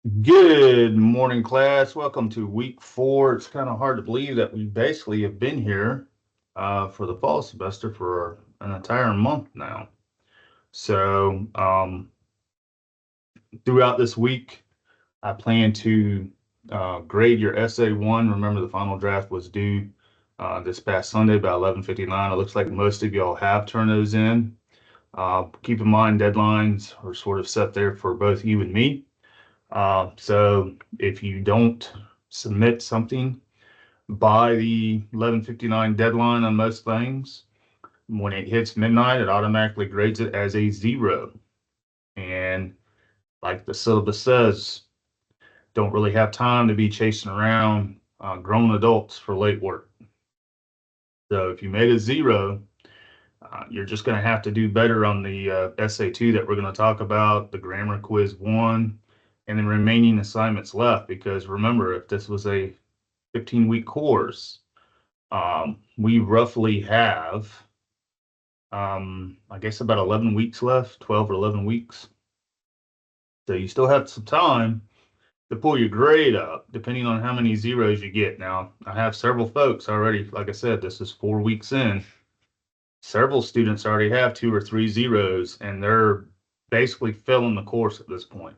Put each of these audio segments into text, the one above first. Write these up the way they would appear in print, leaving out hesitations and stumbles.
Good morning, class. Welcome to week 4. It's kind of hard to believe that we basically have been here for the fall semester for an entire month now. So, throughout this week, I plan to grade your essay one. Remember, the final draft was due this past Sunday by 11:59. It looks like most of y'all have turned those in. Keep in mind, deadlines are sort of set there for both you and me. So if you don't submit something by the 11:59 deadline on most things, when it hits midnight, it automatically grades it as a 0. And like the syllabus says, don't really have time to be chasing around grown adults for late work. So if you made a 0, you're just going to have to do better on the essay 2 that we're going to talk about, the grammar quiz 1, and the remaining assignments left. Because remember, if this was a 15-week course, we roughly have, I guess, about 11 weeks left, 12 or 11 weeks. So you still have some time to pull your grade up, depending on how many zeros you get. Now, I have several folks already, like I said, this is 4 weeks in. Several students already have 2 or 3 zeros, and they're basically failing the course at this point.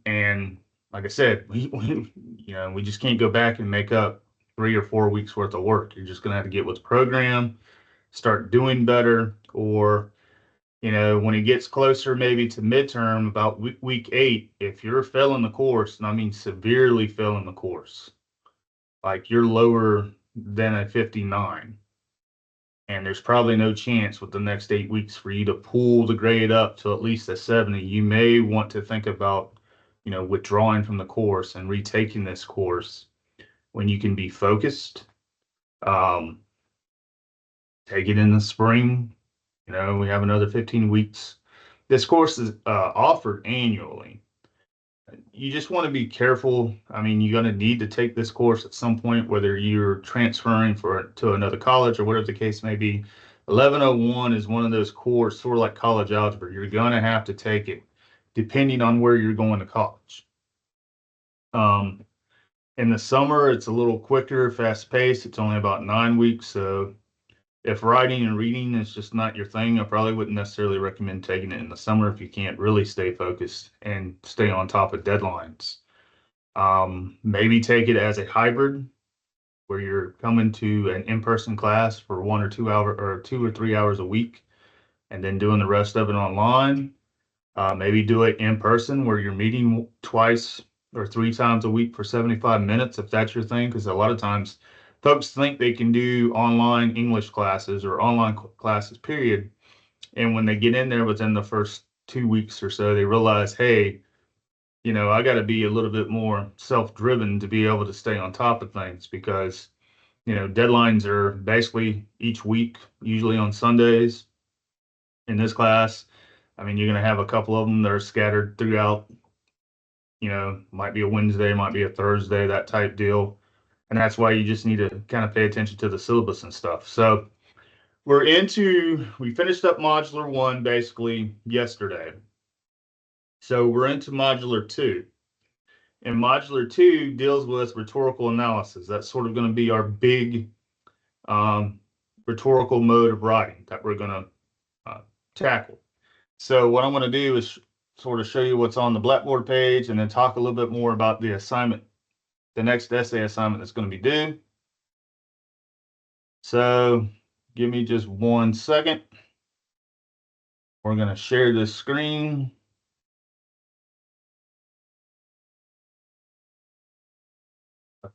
And like I said, we just can't go back and make up 3 or 4 weeks worth of work. You're just going to have to get with the program, start doing better, or when it gets closer, maybe to midterm, about week 8, if you're failing the course, and I mean severely failing the course, like you're lower than a 59, and there's probably no chance with the next 8 weeks for you to pull the grade up to at least a 70, you may want to think about, withdrawing from the course and retaking this course when you can be focused. Um, Take it in the spring. We have another 15 weeks. This course is offered annually. You just want to be careful. I mean, you're going to need to take this course at some point, whether you're transferring to another college or whatever the case may be. 1101 is one of those courses, sort of like college algebra. You're going to have to take it depending on where you're going to college. Um, in the summer, it's a little quicker, fast paced. It's only about 9 weeks. So if writing and reading is just not your thing, I probably wouldn't necessarily recommend taking it in the summer if you can't really stay focused and stay on top of deadlines. Maybe take it as a hybrid where you're coming to an in-person class for 1 or 2 hour or 2 or 3 hours a week and then doing the rest of it online. Maybe do it in person where you're meeting twice or 3 times a week for 75 minutes if that's your thing. Because a lot of times folks think they can do online English classes or online classes, period. And when they get in there within the first 2 weeks or so, they realize, hey, I got to be a little bit more self-driven to be able to stay on top of things because, deadlines are basically each week, usually on Sundays. In this class, I mean, you're going to have a couple of them that are scattered throughout, might be a Wednesday, might be a Thursday, that type deal. And that's why you just need to kind of pay attention to the syllabus and stuff. So we finished up modular 1 basically yesterday. So we're into modular 2. And modular 2 deals with rhetorical analysis. That's sort of going to be our big um, rhetorical mode of writing that we're going to tackle. So what I'm going to do is sort of show you what's on the Blackboard page and then talk a little bit more about the assignment, the next essay assignment that's going to be due. So give me just 1 second. We're going to share this screen.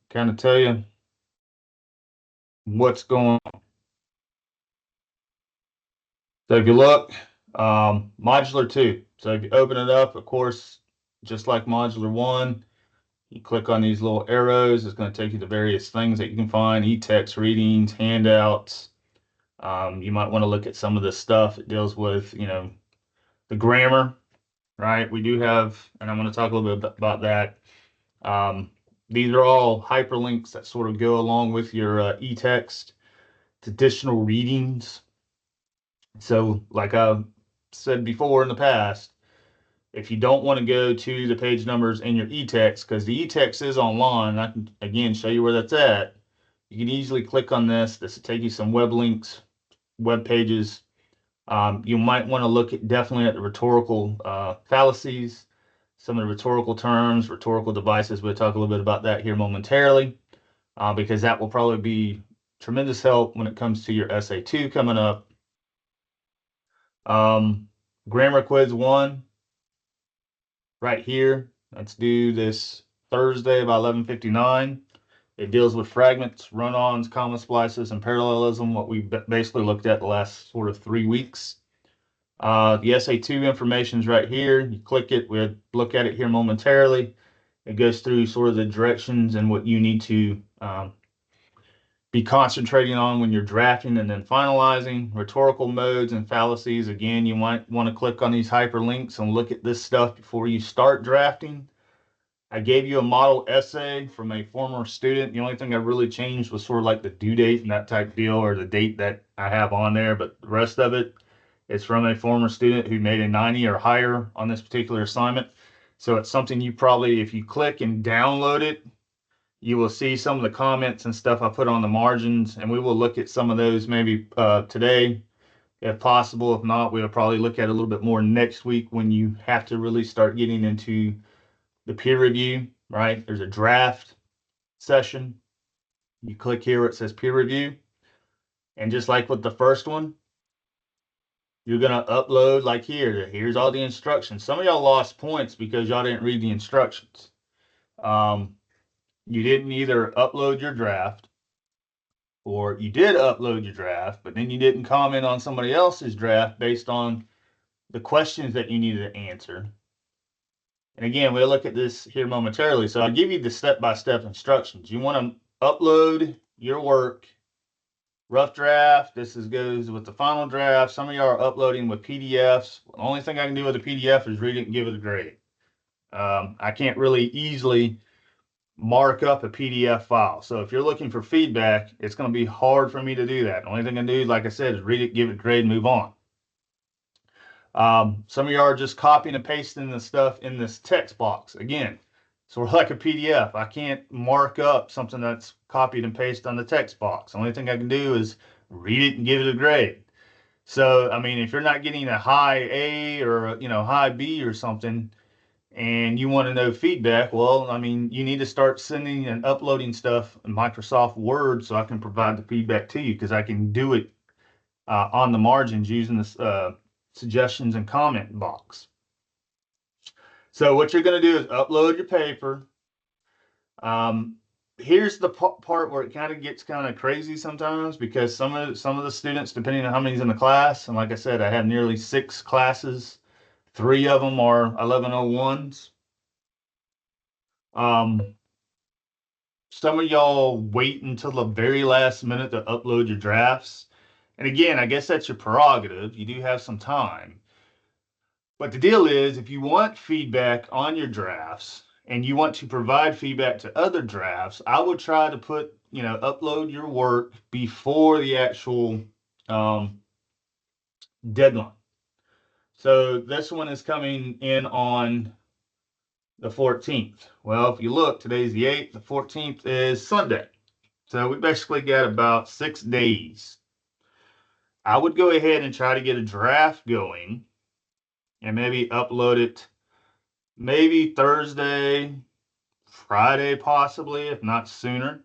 Kind of tell you what's going on. So if you look, modular 2. So if you open it up, of course, just like modular 1, you click on these little arrows. It's going to take you to various things that you can find, e-text readings, handouts. You might want to look at some of this stuff. It deals with, the grammar, right? We do have, and I'm going to talk a little bit about that. These are all hyperlinks that sort of go along with your e-text. It's additional readings. So like I said before in the past, If you don't want to go to the page numbers in your e-text, because the e-text is online, I can again show you where that's at. You can easily click on this. This will take you some web links, web pages. You might want to look at definitely at the rhetorical fallacies, some of the rhetorical terms, rhetorical devices. We'll talk a little bit about that here momentarily, because that will probably be tremendous help when it comes to your SA2 coming up. Grammar quiz 1 right here. Let's do this Thursday by 11:59. It deals with fragments, run-ons, comma splices, and parallelism, what we basically looked at the last sort of 3 weeks. The SA2 information is right here. You click it, we'll look at it here momentarily. It goes through sort of the directions and what you need to be concentrating on when you're drafting and then finalizing. Rhetorical modes and fallacies. Again, you might want to click on these hyperlinks and look at this stuff before you start drafting. I gave you a model essay from a former student. The only thing I really changed was sort of like the due date and that type deal, or the date that I have on there, but the rest of it is from a former student who made a 90 or higher on this particular assignment. So it's something you probably, if you click and download it, you will see some of the comments and stuff I put on the margins, and we will look at some of those maybe today, if possible. If not, we'll probably look at a little bit more next week when you have to really start getting into the peer review, right? There's a draft session. You click here where it says peer review. And just like with the first one, you're going to upload like here. Here's all the instructions. Some of y'all lost points because y'all didn't read the instructions. You didn't either upload your draft, or you did upload your draft, but then you didn't comment on somebody else's draft based on the questions that you needed to answer. And again, we'll look at this here momentarily. So I'll give you the step-by-step instructions. You want to upload your work, rough draft. This goes with the final draft. Some of y'all are uploading with PDFs. The only thing I can do with a PDF is read it and give it a grade. I can't really easily mark up a PDF file. So if you're looking for feedback, it's going to be hard for me to do that. The only thing I can do, like I said, is read it, give it a grade, and move on. Some of you are just copying and pasting the stuff in this text box. Again, sort of like a PDF. I can't mark up something that's copied and pasted on the text box. The only thing I can do is read it and give it a grade. So, I mean, if you're not getting a high A or, high B or something, and you want to know feedback, well, I mean, you need to start sending and uploading stuff in Microsoft Word so I can provide the feedback to you, because I can do it on the margins using this suggestions and comment box. So what you're going to do is upload your paper. Here's the part where it kind of gets kind of crazy sometimes, because some of the students, depending on how many's in the class, and like I said, I have nearly 6 classes. 3 of them are 1101s. Some of y'all wait until the very last minute to upload your drafts. And again, I guess that's your prerogative. You do have some time. But the deal is, if you want feedback on your drafts and you want to provide feedback to other drafts, I would try to upload your work before the actual deadline. So this one is coming in on the 14th. Well, if you look, today's the 8th, the 14th is Sunday. So we basically got about 6 days. I would go ahead and try to get a draft going and maybe upload it maybe Thursday, Friday, possibly, if not sooner.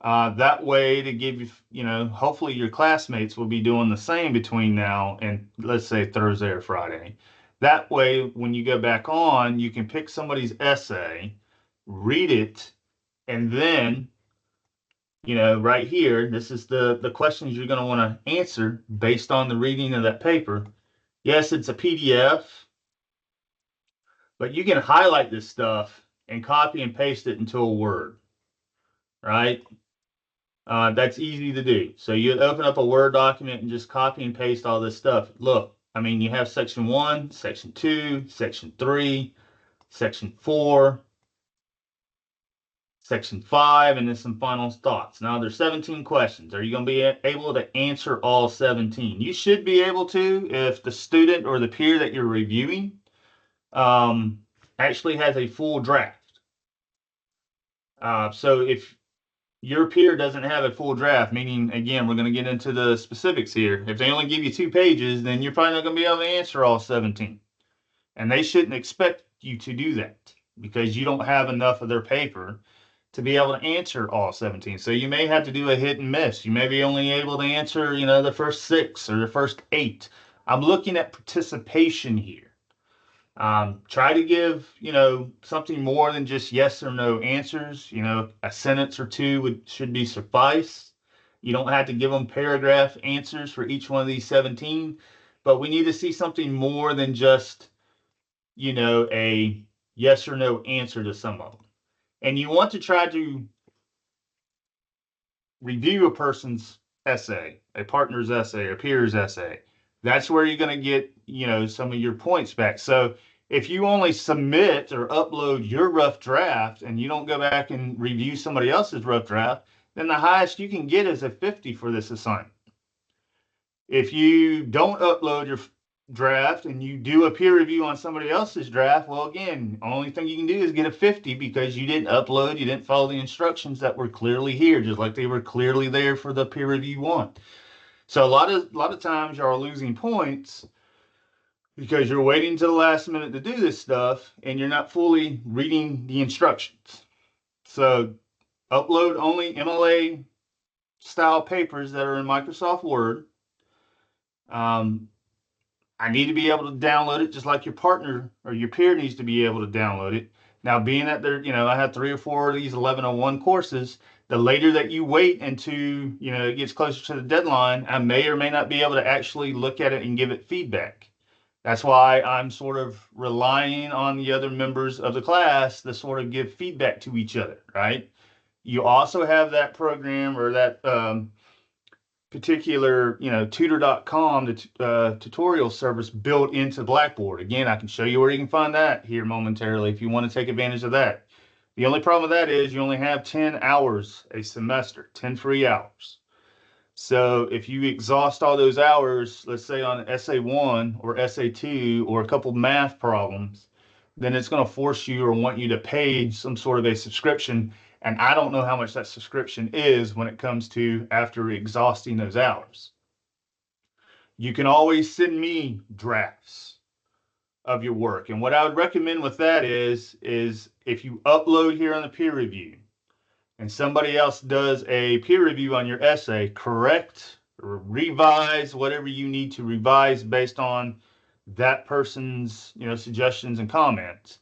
That way to give you, hopefully your classmates will be doing the same between now and, let's say, Thursday or Friday. That way, when you go back on, you can pick somebody's essay, read it, and then, right here, this is the questions you're going to want to answer based on the reading of that paper. Yes, it's a PDF, but you can highlight this stuff and copy and paste it into a Word, right? That's easy to do. So you open up a Word document and just copy and paste all this stuff. Look, I mean, you have section 1, section 2, section 3, section 4, section 5, and then some final thoughts. Now, there's 17 questions. Are you going to be able to answer all 17? You should be able to if the student or the peer that you're reviewing um, actually has a full draft. So if your peer doesn't have a full draft, meaning, again, we're going to get into the specifics here. If they only give you 2 pages, then you're probably not going to be able to answer all 17. And they shouldn't expect you to do that because you don't have enough of their paper to be able to answer all 17. So you may have to do a hit and miss. You may be only able to answer, the first 6 or the first 8. I'm looking at participation here. Try to give, something more than just yes or no answers. A sentence or two should be suffice. You don't have to give them paragraph answers for each one of these 17, but we need to see something more than just, a yes or no answer to some of them. And you want to try to review a person's essay, a partner's essay, a peer's essay. That's where you're going to get, some of your points back. So if you only submit or upload your rough draft and you don't go back and review somebody else's rough draft, then the highest you can get is a 50 for this assignment. If you don't upload your draft and you do a peer review on somebody else's draft, well, again, only thing you can do is get a 50 because you didn't upload, you didn't follow the instructions that were clearly here, just like they were clearly there for the peer review one. So a lot of times you are losing points because you're waiting to the last minute to do this stuff and you're not fully reading the instructions. So upload only MLA style papers that are in Microsoft Word. I need to be able to download it just like your partner or your peer needs to be able to download it. Now, being that I have 3 or 4 of these 1101 courses, the later that you wait into, it gets closer to the deadline, I may or may not be able to actually look at it and give it feedback. That's why I'm sort of relying on the other members of the class to sort of give feedback to each other, right? You also have that program or that particular, tutor.com, the tutorial service built into Blackboard. Again, I can show you where you can find that here momentarily if you want to take advantage of that. The only problem with that is you only have 10 hours a semester, 10 free hours. So if you exhaust all those hours, let's say on essay 1 or essay 2 or a couple math problems, then it's going to force you or want you to pay some sort of a subscription. And I don't know how much that subscription is when it comes to after exhausting those hours. You can always send me drafts of your work. And what I would recommend with that is if you upload here on the peer review and somebody else does a peer review on your essay, correct or revise whatever you need to revise based on that person's, suggestions and comments.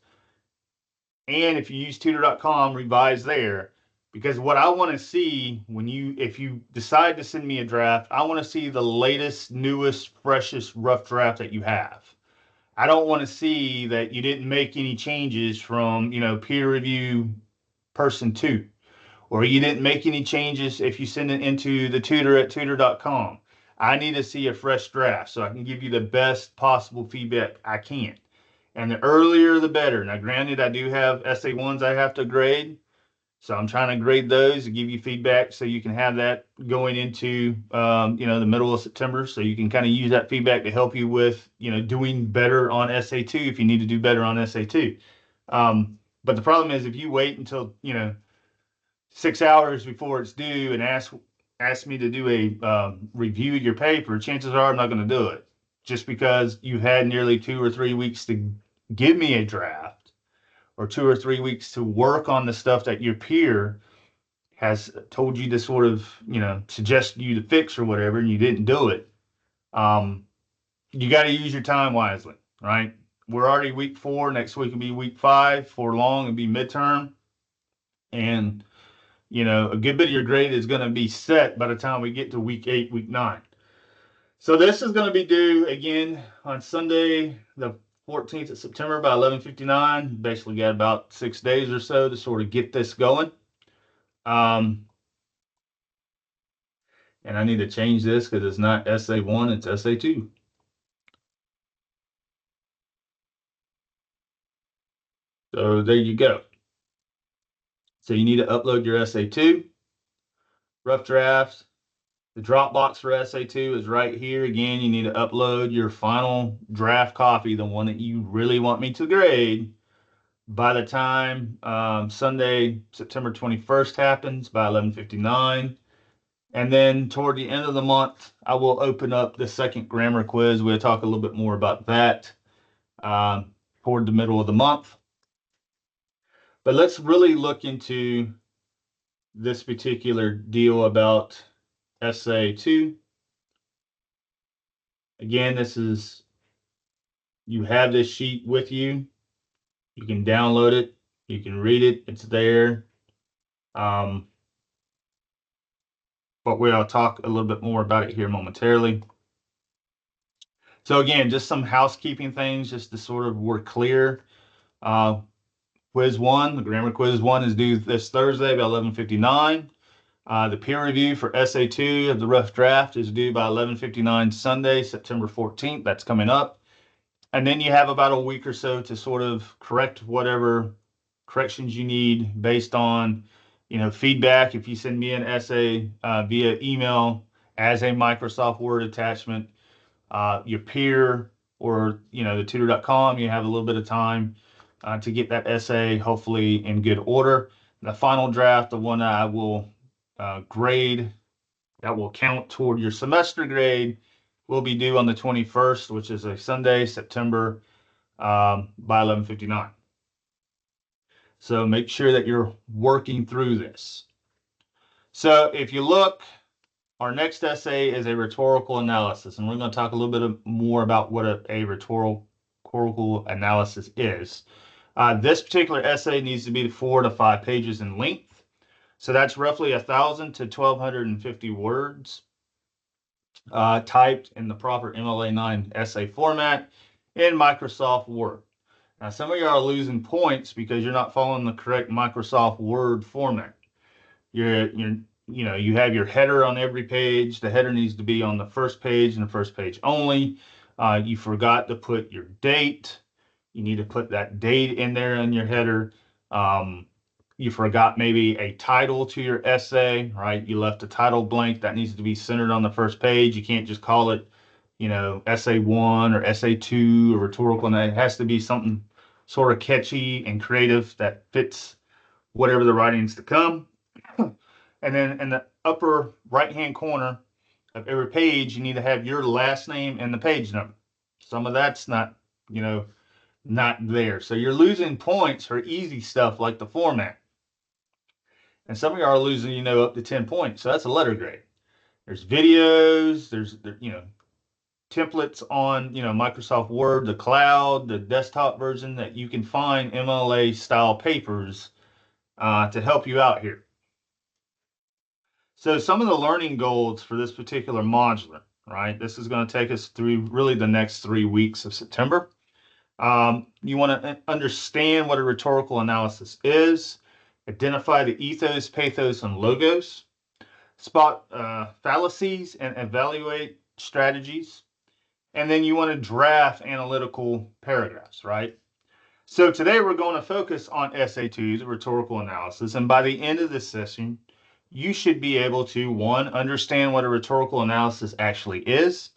And if you use tutor.com, revise there. Because what I want to see if you decide to send me a draft, I want to see the latest, newest, freshest rough draft that you have. I don't want to see that you didn't make any changes from, peer review person 2, or you didn't make any changes if you send it into the tutor at tutor.com. I need to see a fresh draft so I can give you the best possible feedback I can. And the earlier, the better. Now, granted, I do have essay ones I have to grade. So I'm trying to grade those and give you feedback so you can have that going into, the middle of September. So you can kind of use that feedback to help you with, doing better on essay 2 if you need to do better on essay 2. But the problem is if you wait until, 6 hours before it's due and ask me to do a review of your paper, chances are I'm not going to do it just because you've had nearly 2 or 3 weeks to give me a draft or 2 or 3 weeks to work on the stuff that your peer has told you to sort of, suggest you to fix or whatever, and you didn't do it. You got to use your time wisely, right? We're already week 4. Next week will be week 5. For long, it'll be midterm. And a good bit of your grade is going to be set by the time we get to week 8, week 9. So this is going to be due again on Sunday, the 14th of September by 11:59. Basically got about 6 days or so to sort of get this going. And I need to change this because it's not essay 1, it's essay 2. So there you go. So you need to upload your essay 2, rough draft, The Dropbox for SA2 is right here. Again, you need to upload your final draft copy, the one that you really want me to grade, by the time Sunday, September 21st happens by 11:59. And then toward the end of the month, I will open up the second grammar quiz. We'll talk a little bit more about that toward the middle of the month. But let's really look into this particular deal about SA2. Again, you have this sheet with you. You can download it. You can read it. It's there. But we'll talk a little bit more about it here momentarily. So again, just some housekeeping things just to sort of we're clear. Quiz 1, the grammar quiz 1 is due this Thursday by 11:59. The peer review for SA2 of the rough draft is due by 11:59 Sunday, September 14th. That's coming up. And then you have about a week or so to sort of correct whatever corrections you need based on, feedback. If you send me an essay via email as a Microsoft Word attachment, your peer or, the tutor.com, you have a little bit of time to get that essay hopefully in good order. The final draft, the one that I will grade, that will count toward your semester grade, will be due on the 21st, which is a Sunday, September, by 11:59. So make sure that you're working through this. So if you look, our next essay is a rhetorical analysis, and we're going to talk a little bit more about what a rhetorical analysis is. This particular essay needs to be 4 to 5 pages in length. So that's roughly 1,000 to 1,250 words typed in the proper MLA9 essay format in Microsoft Word. Now, some of you are losing points because you're not following the correct Microsoft Word format. You have your header on every page. The header needs to be on the first page and the first page only. You forgot to put your date. You need to put that date in there in your header. You forgot maybe a title to your essay, right? You left the title blank. That needs to be centered on the first page. You can't just call it, essay 1 or essay 2 or rhetorical. And it has to be something sort of catchy and creative that fits whatever the writing's to come. And then in the upper right-hand corner of every page, you need to have your last name and the page number. Some of that's not there. So you're losing points for easy stuff like the format. And some of you are losing, up to 10 points. So that's a letter grade. There's videos, there's templates on, Microsoft Word, the cloud, the desktop version that you can find MLA style papers to help you out here. So some of the learning goals for this particular module, right? This is going to take us through really the next 3 weeks of September. You want to understand what a rhetorical analysis is, identify the ethos, pathos, and logos, spot fallacies, and evaluate strategies. And then you want to draft analytical paragraphs, right? So today we're going to focus on SA2, the rhetorical analysis. And by the end of this session, you should be able to, 1, understand what a rhetorical analysis actually is,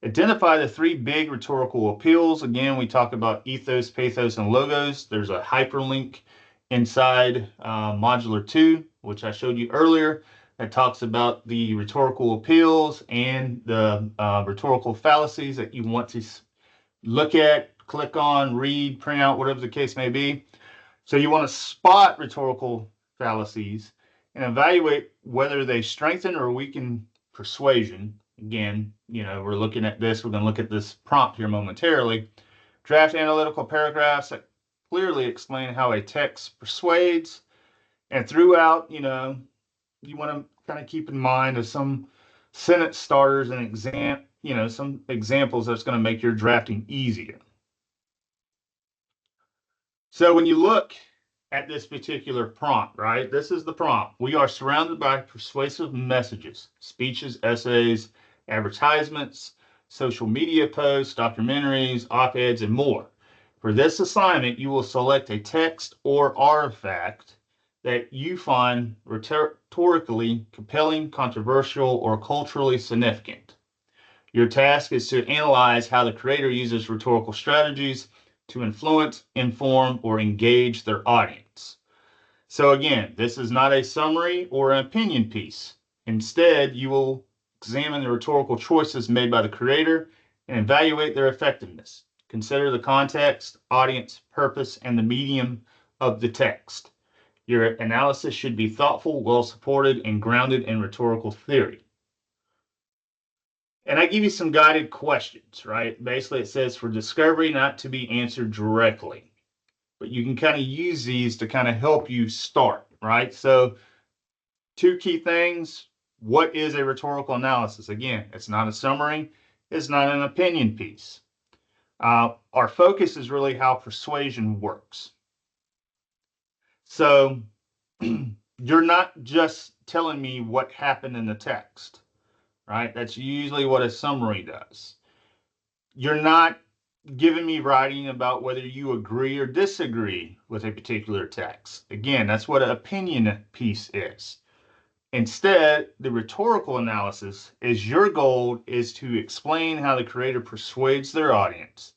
identify the 3 big rhetorical appeals. Again, we talk about ethos, pathos, and logos. There's a hyperlink inside Modular 2, which I showed you earlier, that talks about the rhetorical appeals and the rhetorical fallacies that you want to look at, click on, read, print out, whatever the case may be. So you want to spot rhetorical fallacies and evaluate whether they strengthen or weaken persuasion. Again, we're looking at this. We're going to look at this prompt here momentarily. Draft analytical paragraphs that clearly explain how a text persuades. And throughout, you want to kind of keep in mind of some sentence starters and some examples that's going to make your drafting easier. So when you look at this particular prompt, right? This is the prompt. We are surrounded by persuasive messages, speeches, essays, advertisements, social media posts, documentaries, op-eds, and more. For this assignment, you will select a text or artifact that you find rhetorically compelling, controversial, or culturally significant. Your task is to analyze how the creator uses rhetorical strategies to influence, inform, or engage their audience. So, again, this is not a summary or an opinion piece. Instead, you will examine the rhetorical choices made by the creator and evaluate their effectiveness. Consider the context, audience, purpose, and the medium of the text. Your analysis should be thoughtful, well supported, and grounded in rhetorical theory. And I give you some guided questions, right? Basically, it says for discovery not to be answered directly, but you can kind of use these to kind of help you start, right? So, two key things. What is a rhetorical analysis? Again, it's not a summary, it's not an opinion piece. Our focus is really how persuasion works. So, you're not just telling me what happened in the text, right? That's usually what a summary does. You're not giving me writing about whether you agree or disagree with a particular text. Again, that's what an opinion piece is. Instead, the rhetorical analysis is your goal is to explain how the creator persuades their audience.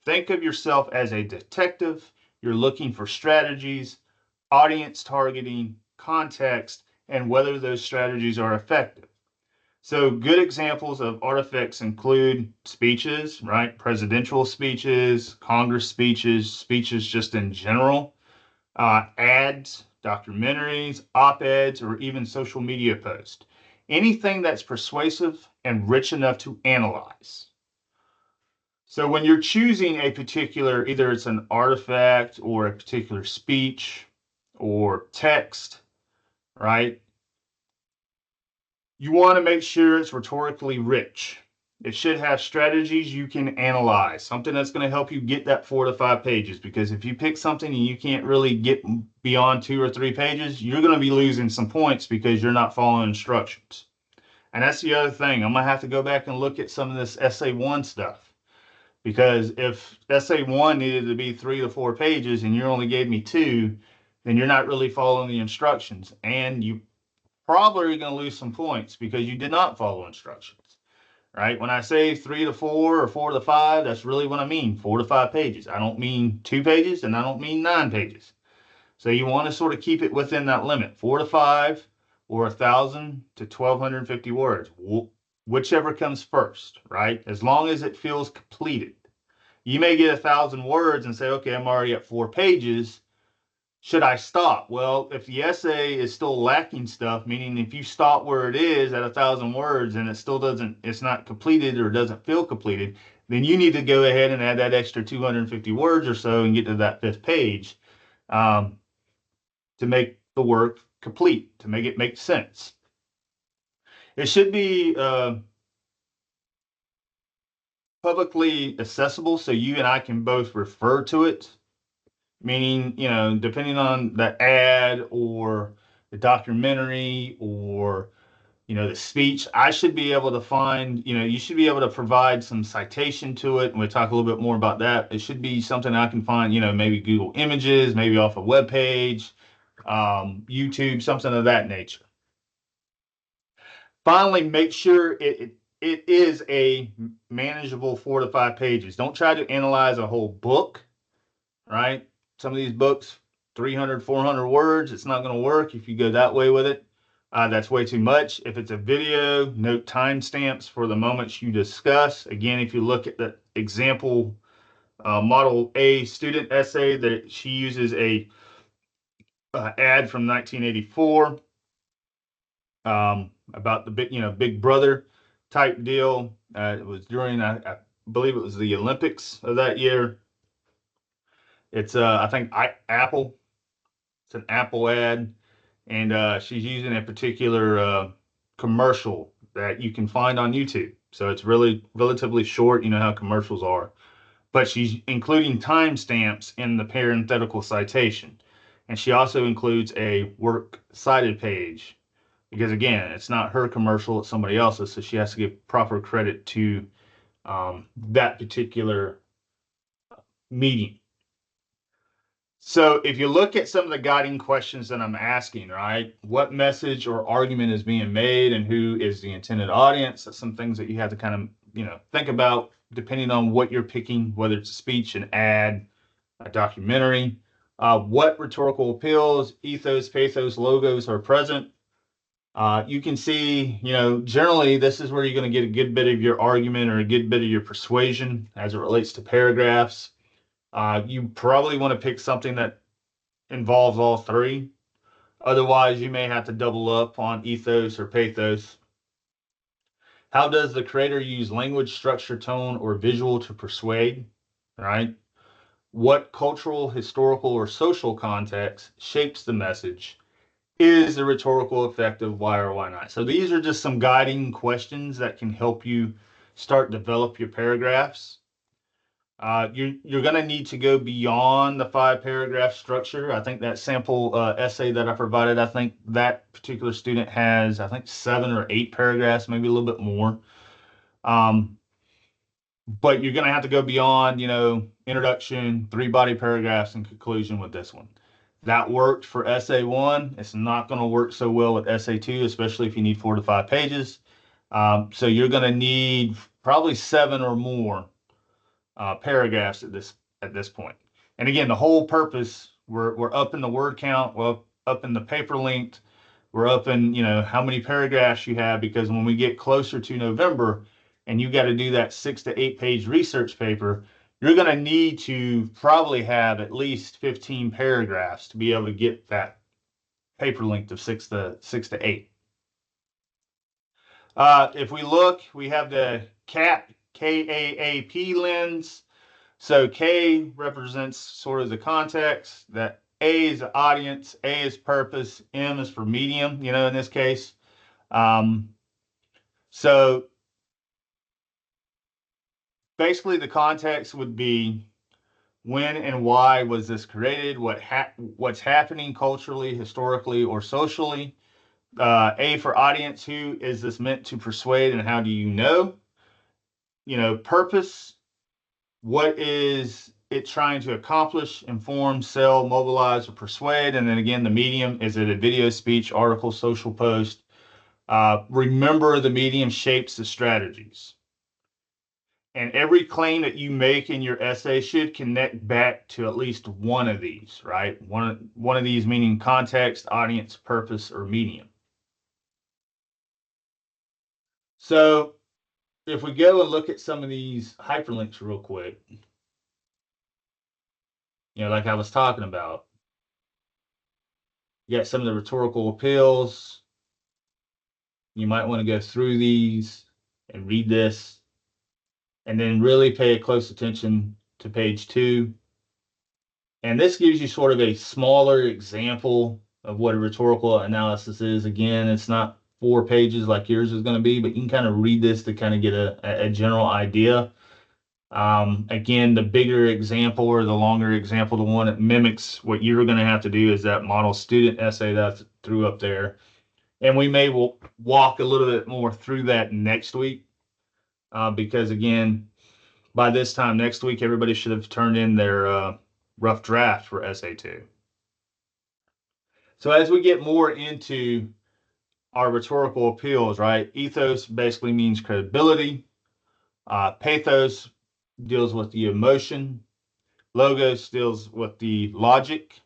Think of yourself as a detective. You're looking for strategies, audience targeting, context, and whether those strategies are effective. So, good examples of artifacts include speeches, right? Presidential speeches, Congress speeches, speeches just in general, ads, documentaries, op-eds, or even social media posts. Anything that's persuasive and rich enough to analyze. So when you're choosing a particular, either it's an artifact or a particular speech or text, right? You want to make sure it's rhetorically rich. It should have strategies you can analyze, something that's going to help you get that 4 to 5 pages. Because if you pick something and you can't really get beyond 2 or 3 pages, you're going to be losing some points because you're not following instructions. And that's the other thing. I'm going to have to go back and look at some of this essay one stuff. Because if essay one needed to be 3 to 4 pages and you only gave me two, then you're not really following the instructions. And you probably are going to lose some points because you did not follow instructions, right? When I say 3 to 4 or 4 to 5, that's really what I mean, 4 to 5 pages. I don't mean 2 pages and I don't mean 9 pages. So you want to sort of keep it within that limit, 4 to 5 or 1,000 to 1,250 words, whichever comes first, right? As long as it feels completed. You may get 1,000 words and say, okay, I'm already at 4 pages. Should I stop? Well, if the essay is still lacking stuff, meaning if you stop where it is at 1,000 words and it still doesn't, it's not completed or doesn't feel completed, then you need to go ahead and add that extra 250 words or so and get to that fifth page um, to make the work complete, to make it make sense. It should be publicly accessible so you and I can both refer to it, meaning, depending on the ad or the documentary or, the speech, I should be able to find, you should be able to provide some citation to it. And we'll talk a little bit more about that. It should be something I can find, maybe Google Images, maybe off a web page, YouTube, something of that nature. Finally, make sure it is a manageable 4 to 5 pages. Don't try to analyze a whole book, right? Some of these books, 300, 400 words, it's not going to work if you go that way with it. That's way too much. If it's a video, note timestamps for the moments you discuss. Again, if you look at the example Model A student essay, that she uses a ad from 1984 about the Big Brother type deal. It was during, I believe it was the Olympics of that year. It's I think Apple. It's an Apple ad, and she's using a particular commercial that you can find on YouTube. So it's really relatively short. You know how commercials are, but she's including timestamps in the parenthetical citation, and she also includes a work cited page because again, it's not her commercial; it's somebody else's. So she has to give proper credit to that particular medium. So if you look at some of the guiding questions that I'm asking, right, what message or argument is being made and who is the intended audience? That's some things that you have to kind of, think about depending on what you're picking, whether it's a speech, an ad, a documentary. What rhetorical appeals, ethos, pathos, logos are present. You can see, generally this is where you're going to get a good bit of your argument or a good bit of your persuasion as it relates to paragraphs. You probably want to pick something that involves all three. Otherwise, you may have to double up on ethos or pathos. How does the creator use language, structure, tone, or visual to persuade? Right? What cultural, historical, or social context shapes the message? Is the rhetorical effective? Why or why not? So these are just some guiding questions that can help you start develop your paragraphs. You're going to need to go beyond the 5 paragraph structure. I think that sample essay that I provided, I think that particular student has, I think 7 or 8 paragraphs, maybe a little bit more. Um, but you're going to have to go beyond, introduction, 3 body paragraphs, and conclusion with this one. That worked for essay 1. It's not going to work so well with essay 2, especially if you need 4 to 5 pages. So you're going to need probably 7 or more paragraphs at this point. And again, the whole purpose, we're up in the word count, we're up in the paper length, we're up in how many paragraphs you have, because when we get closer to November and you got to do that 6 to 8 page research paper, you're going to need to probably have at least 15 paragraphs to be able to get that paper length of 6 to 8. If we look, we have the KAAP lens. So K represents sort of the context, that A is the audience, A is purpose, M is for medium, in this case. Um, so basically the context would be when and why was this created, what's happening culturally, historically, or socially. A for audience, who is this meant to persuade and how do you know? Purpose, what is it trying to accomplish, inform, sell, mobilize, or persuade? And then again, the medium, is it a video, speech, article, social post? Remember, the medium shapes the strategies. And every claim that you make in your essay should connect back to at least one of these, right? One of these meaning context, audience, purpose, or medium. So if we go and look at some of these hyperlinks real quick, like I was talking about, you got some of the rhetorical appeals. You might want to go through these and read this, and then really pay close attention to page 2. And this gives you sort of a smaller example of what a rhetorical analysis is. Again, it's not 4 pages like yours is going to be, but you can kind of read this to kind of get a general idea. Again, the bigger example or the longer example, the one that mimics what you're going to have to do, is that model student essay that I threw up there. And we may walk a little bit more through that next week, because again, by this time next week, everybody should have turned in their rough draft for essay 2. So as we get more into our rhetorical appeals, right? Ethos basically means credibility. Pathos deals with the emotion. Logos deals with the logic.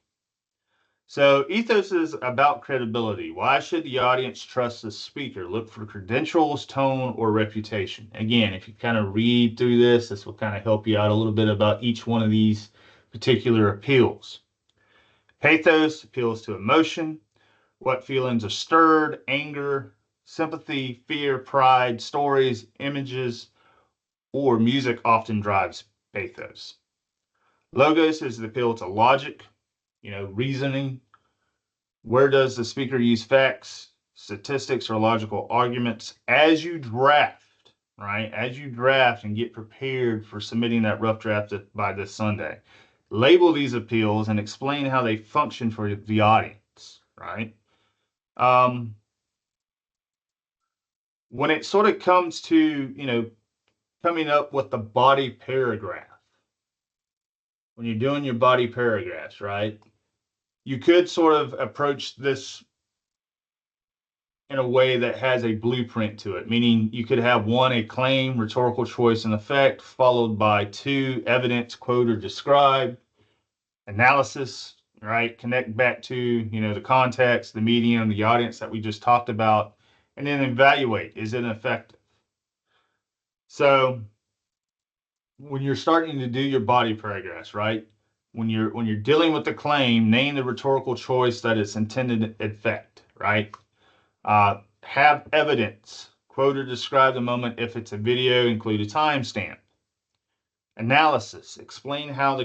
So ethos is about credibility. Why should the audience trust the speaker? Look for credentials, tone, or reputation. Again, if you kind of read through this will kind of help you out a little bit about each one of these particular appeals. Pathos appeals to emotion. What feelings are stirred? Anger, sympathy, fear, pride, stories, images, or music often drives pathos. Logos is the appeal to logic, reasoning. Where does the speaker use facts, statistics, or logical arguments as you draft, right? As you draft and get prepared for submitting that rough draft by this Sunday. Label these appeals and explain how they function for the audience, right? When it sort of comes to, coming up with the body paragraph, when you're doing your body paragraphs, right? You could sort of approach this in a way that has a blueprint to it, meaning you could have one, a claim, rhetorical choice, and effect, followed by two, evidence, quote, or describe, analysis, right? Connect back to, the context, the medium, the audience that we just talked about, and then evaluate, is it effective? So when you're starting to do your body paragraphs, right? When you're dealing with the claim, name the rhetorical choice that it's intended to affect, right? Have evidence, quote or describe the moment. If it's a video, include a timestamp. Analysis, explain how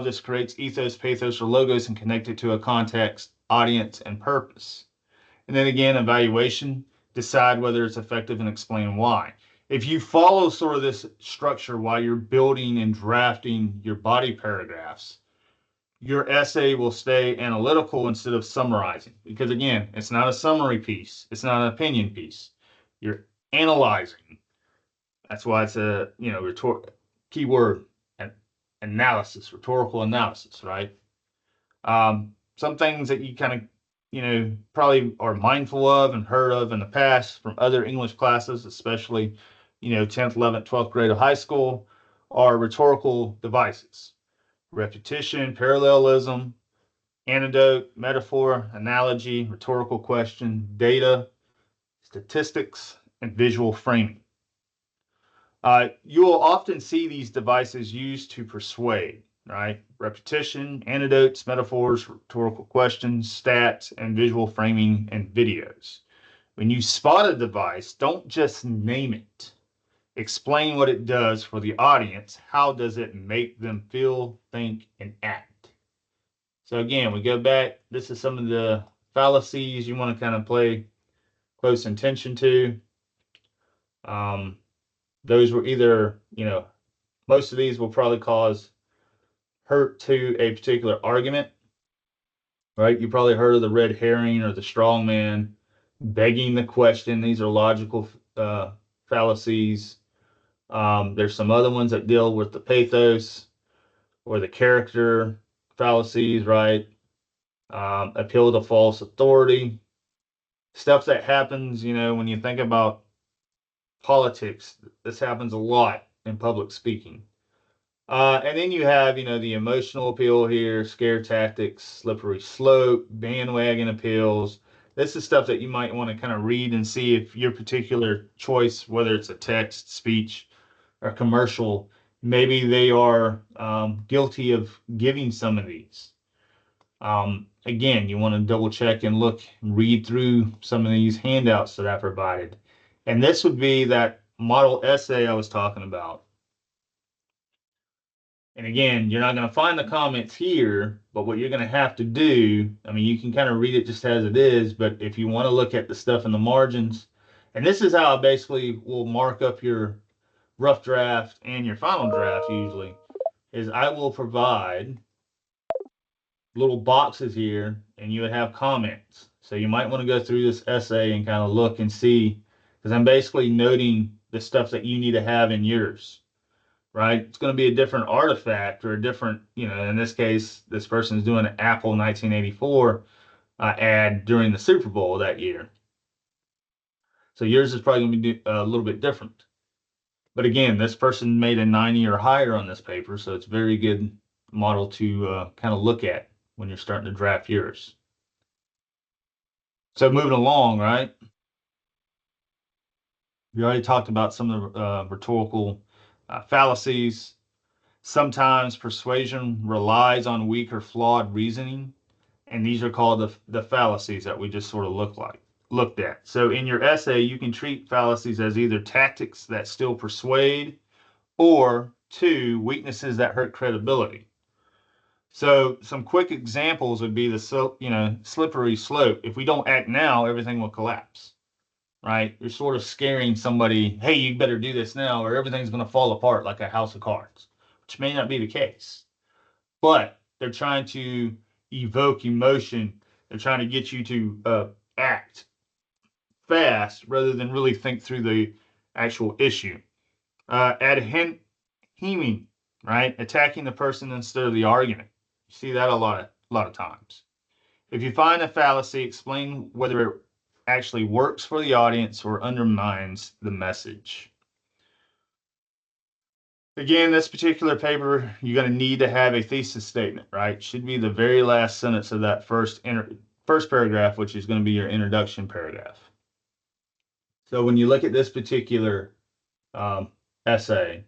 this creates ethos, pathos, or logos and connect it to a context, audience, and purpose. And then again, evaluation, decide whether it's effective and explain why. If you follow sort of this structure while you're building and drafting your body paragraphs, your essay will stay analytical instead of summarizing. Because again, it's not a summary piece, it's not an opinion piece. You're analyzing. That's why it's a keyword analysis, rhetorical analysis, right? Some things that you kind of probably are mindful of and heard of in the past from other English classes, especially 10th, 11th, 12th grade of high school, are rhetorical devices: repetition, parallelism, anecdote, metaphor, analogy, rhetorical question, data, statistics, and visual framing. You will often see these devices used to persuade, right? Repetition, anecdotes, metaphors, rhetorical questions, stats, and visual framing and videos. When you spot a device, don't just name it. Explain what it does for the audience. How does it make them feel, think, and act? So again, we go back. This is some of the fallacies you want to kind of pay close attention to. Um, those were either, most of these will probably cause hurt to a particular argument, right? You probably heard of the red herring or the strong man, begging the question. These are logical fallacies. There's some other ones that deal with the pathos or the character fallacies, right? Appeal to false authority. Stuff that happens, when you think about politics, this happens a lot in public speaking. And then you have, the emotional appeal here, scare tactics, slippery slope, bandwagon appeals. This is stuff that you might want to kind of read and see if your particular choice, whether it's a text, speech, or commercial, maybe they are guilty of giving some of these. Again, you want to double check and look, read through some of these handouts that I provided. And this would be that model essay I was talking about. And again, you're not going to find the comments here, but what you're going to have to do, I mean, you can kind of read it just as it is, but if you want to look at the stuff in the margins, and this is how I basically will mark up your rough draft and your final draft usually, is I will provide little boxes here and you would have comments. So you might want to go through this essay and kind of look and see, because I'm basically noting the stuff that you need to have in yours, right? It's going to be a different artifact or a different, in this case, this person is doing an Apple 1984 ad during the Super Bowl that year. So yours is probably going to be a little bit different. But again, this person made a 90 or higher on this paper, so it's a very good model to kind of look at when you're starting to draft yours. So moving along, right? We already talked about some of the rhetorical fallacies. Sometimes persuasion relies on weak or flawed reasoning, and these are called the fallacies that we just sort of looked at. So in your essay, you can treat fallacies as either tactics that still persuade, or two, weaknesses that hurt credibility. So some quick examples would be the slippery slope. If we don't act now, everything will collapse, right? You're sort of scaring somebody, hey, you better do this now, or everything's going to fall apart like a house of cards, which may not be the case. But they're trying to evoke emotion. They're trying to get you to act fast rather than really think through the actual issue. Ad heming, right? Attacking the person instead of the argument. You see that a lot of times. If you find a fallacy, explain whether it actually works for the audience or undermines the message. Again, this particular paper, you're going to need to have a thesis statement, right? Should be the very last sentence of that first paragraph, which is going to be your introduction paragraph. So when you look at this particular essay,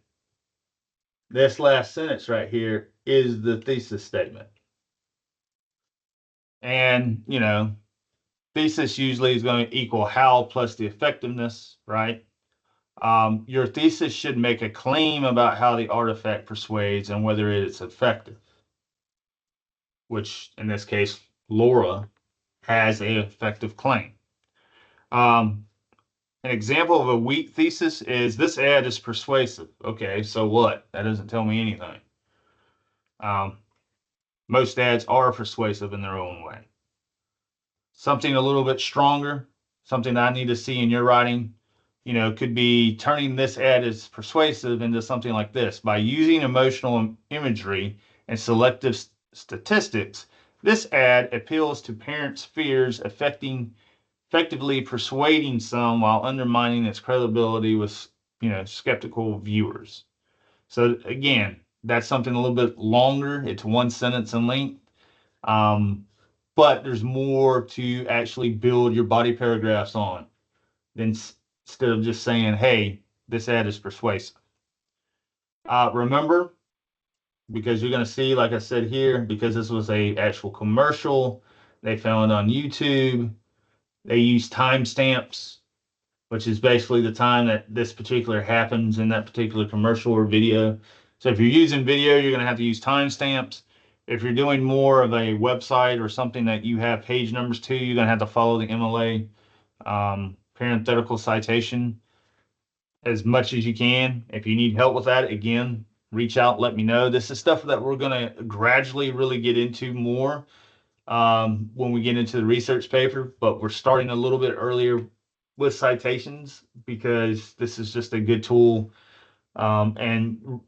this last sentence right here is the thesis statement. And, thesis usually is going to equal how plus the effectiveness, right? Your thesis should make a claim about how the artifact persuades and whether it's effective, which in this case, Laura has an effective claim. An example of a weak thesis is this ad is persuasive. Okay, so what? That doesn't tell me anything. Most ads are persuasive in their own way. Something a little bit stronger, something that I need to see in your writing, could be turning this ad as persuasive into something like this. By using emotional imagery and selective statistics, this ad appeals to parents' fears, effectively persuading some while undermining its credibility with, skeptical viewers. So again, that's something a little bit longer. It's one sentence in length. But there's more to actually build your body paragraphs on than instead of just saying, hey, this ad is persuasive. Remember, because you're going to see, like I said here, because this was a actual commercial they found on YouTube, they use timestamps, which is basically the time that this particular happens in that particular commercial or video. So if you're using video, you're going to have to use timestamps. If you're doing more of a website or something that you have page numbers to, you're going to have to follow the MLA parenthetical citation as much as you can. If you need help with that, again, reach out, let me know. This is stuff that we're going to gradually really get into more when we get into the research paper, but we're starting a little bit earlier with citations because this is just a good tool and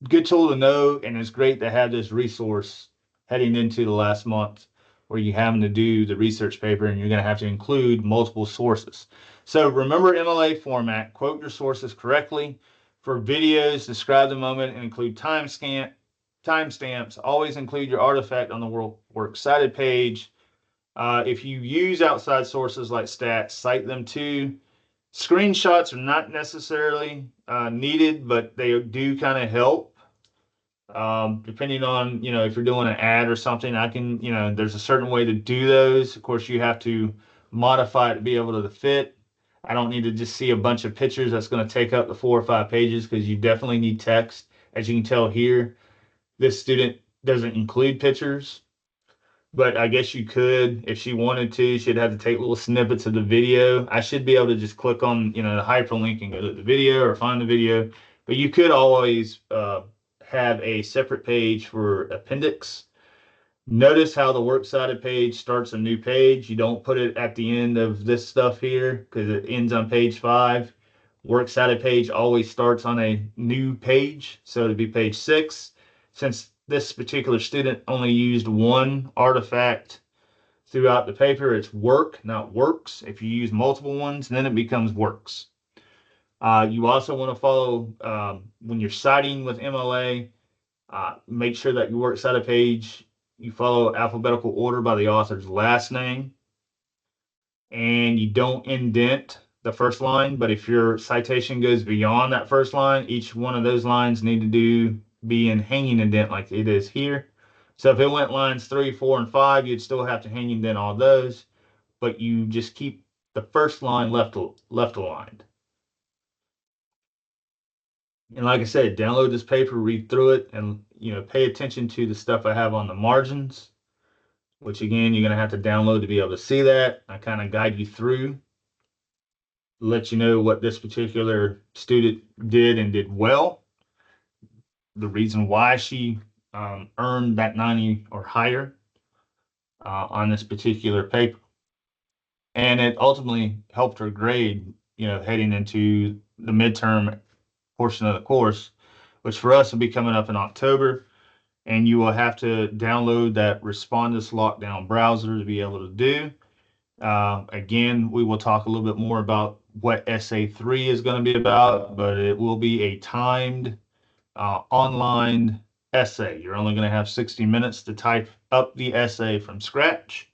good tool to know. And it's great to have this resource heading into the last month where you're having to do the research paper and you're going to have to include multiple sources. So remember MLA format, quote your sources correctly. For videos, describe the moment and include timestamps. Always include your artifact on the works cited page. If you use outside sources like stats, cite them too. Screenshots are not necessarily needed, but they do kind of help. Depending on, if you're doing an ad or something, there's a certain way to do those. Of course, you have to modify it to be able to fit. I don't need to just see a bunch of pictures that's going to take up the 4 or 5 pages because you definitely need text. As you can tell here, this student doesn't include pictures, but I guess you could, if she wanted to, she'd have to take little snippets of the video. I should be able to just click on, the hyperlink and go to the video or find the video, but you could always have a separate page for appendix. Notice how the works cited page starts a new page. You don't put it at the end of this stuff here because it ends on page 5. Works cited page always starts on a new page, so it'd be page 6. Since this particular student only used one artifact throughout the paper, it's work, not works. If you use multiple ones, then it becomes works. You also want to follow, when you're citing with MLA, make sure that your works cited page, you follow alphabetical order by the author's last name, and you don't indent the first line. But if your citation goes beyond that first line, each one of those lines need to be in hanging indent like it is here. So if it went lines 3, 4, and 5, you'd still have to hang indent all those, but you just keep the first line left aligned. And like I said, download this paper, read through it, and pay attention to the stuff I have on the margins, which again, you're going to have to download to be able to see that. I kind of guide you through, let you know what this particular student did and did well, the reason why she earned that 90 or higher on this particular paper. And it ultimately helped her grade, heading into the midterm portion of the course, which for us will be coming up in October. And you will have to download that Respondus Lockdown browser to be able to do. Again, we will talk a little bit more about what SA3 is going to be about, but it will be a timed online essay. You're only going to have 60 minutes to type up the essay from scratch.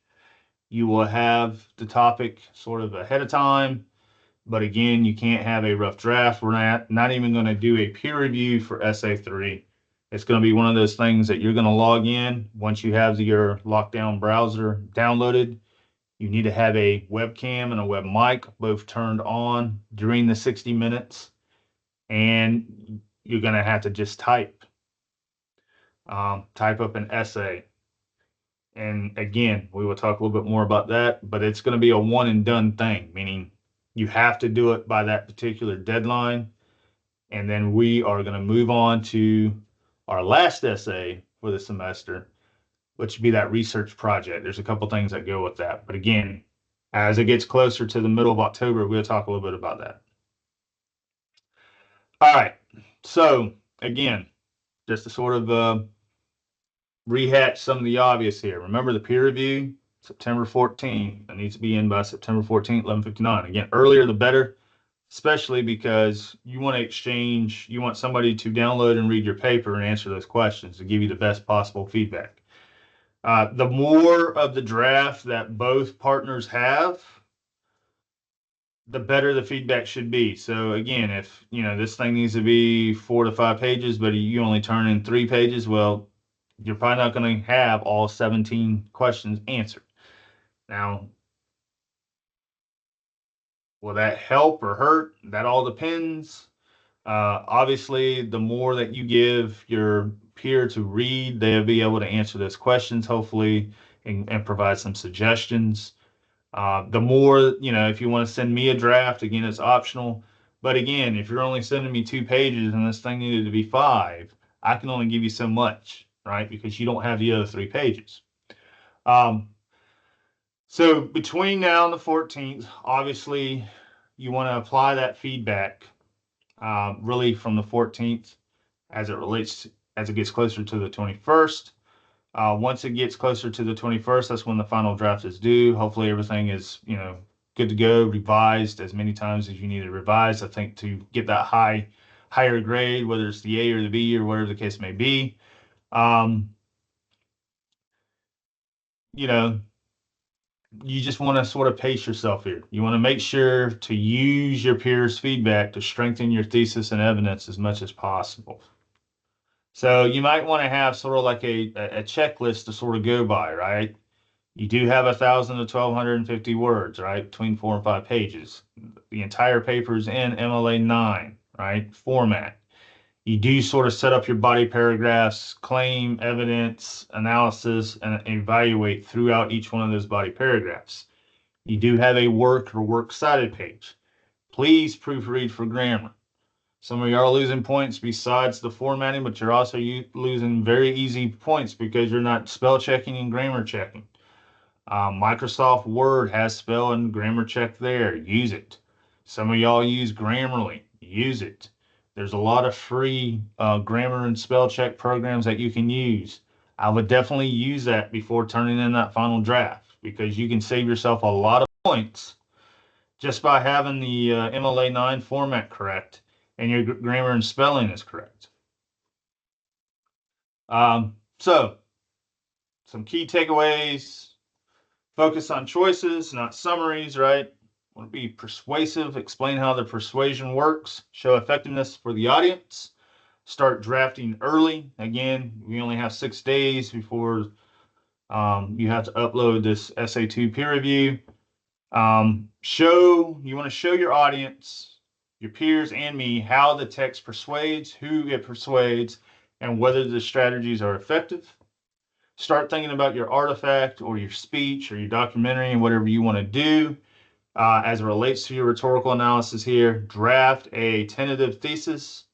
You will have the topic sort of ahead of time, but again, you can't have a rough draft. We're not even going to do a peer review for SA3. It's going to be one of those things that you're going to log in once you have your lockdown browser downloaded. You need to have a webcam and a web mic both turned on during the 60 minutes, and you're going to have to just type up an essay. And again, we will talk a little bit more about that, but it's going to be a one and done thing, meaning you have to do it by that particular deadline. And then we are going to move on to our last essay for the semester, which would be that research project. There's a couple things that go with that. But again, as it gets closer to the middle of October, we'll talk a little bit about that. All right. So again, just to sort of rehash some of the obvious here. Remember the peer review, September 14th. It needs to be in by September 14th, 11:59. Again, earlier the better, especially because you want to exchange, you want somebody to download and read your paper and answer those questions to give you the best possible feedback. The more of the draft that both partners have, the better the feedback should be. So again, if this thing needs to be 4 to 5 pages, but you only turn in 3 pages, well, you're probably not going to have all 17 questions answered. Now, will that help or hurt? That all depends. Obviously, the more that you give your peer to read, they'll be able to answer those questions, hopefully, and provide some suggestions. The more, if you want to send me a draft, again, it's optional. But again, if you're only sending me 2 pages and this thing needed to be 5, I can only give you so much, right? Because you don't have the other 3 pages. So between now and the 14th, obviously, you want to apply that feedback really from the 14th as it gets closer to the 21st. Once it gets closer to the 21st, that's when the final draft is due. Hopefully everything is, good to go, revised as many times as you need to revise, I think, to get that higher grade, whether it's the A or the B or whatever the case may be. You just want to sort of pace yourself here. You want to make sure to use your peers' feedback to strengthen your thesis and evidence as much as possible. So you might want to have sort of like a checklist to sort of go by, right? You do have 1,000 to 1,250 words, right? Between 4 and 5 pages. The entire paper is in MLA 9, right? Format. You do sort of set up your body paragraphs, claim, evidence, analysis, and evaluate throughout each one of those body paragraphs. You do have a work or works cited page. Please proofread for grammar. Some of you are losing points besides the formatting, but you're also losing very easy points because you're not spell checking and grammar checking. Microsoft Word has spell and grammar check there. Use it. Some of y'all use Grammarly. Use it. There's a lot of free grammar and spell check programs that you can use. I would definitely use that before turning in that final draft because you can save yourself a lot of points just by having the MLA 9 format correct and your grammar and spelling is correct. So, some key takeaways. Focus on choices, not summaries, right? Want to be persuasive, explain how the persuasion works, show effectiveness for the audience, start drafting early. Again, we only have 6 days before you have to upload this SA2 peer review. You want to show your audience, your peers and me, how the text persuades, who it persuades, and whether the strategies are effective. Start thinking about your artifact or your speech or your documentary and whatever you want to do as it relates to your rhetorical analysis here. Draft a tentative thesis.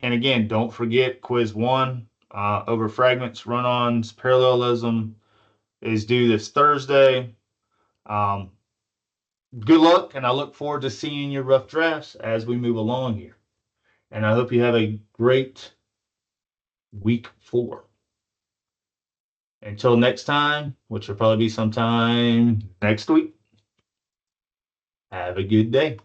And again, don't forget quiz 1 over fragments, run-ons, parallelism is due this Thursday. Good luck, and I look forward to seeing your rough drafts as we move along here. And I hope you have a great week 4. Until next time, which will probably be sometime next week, have a good day.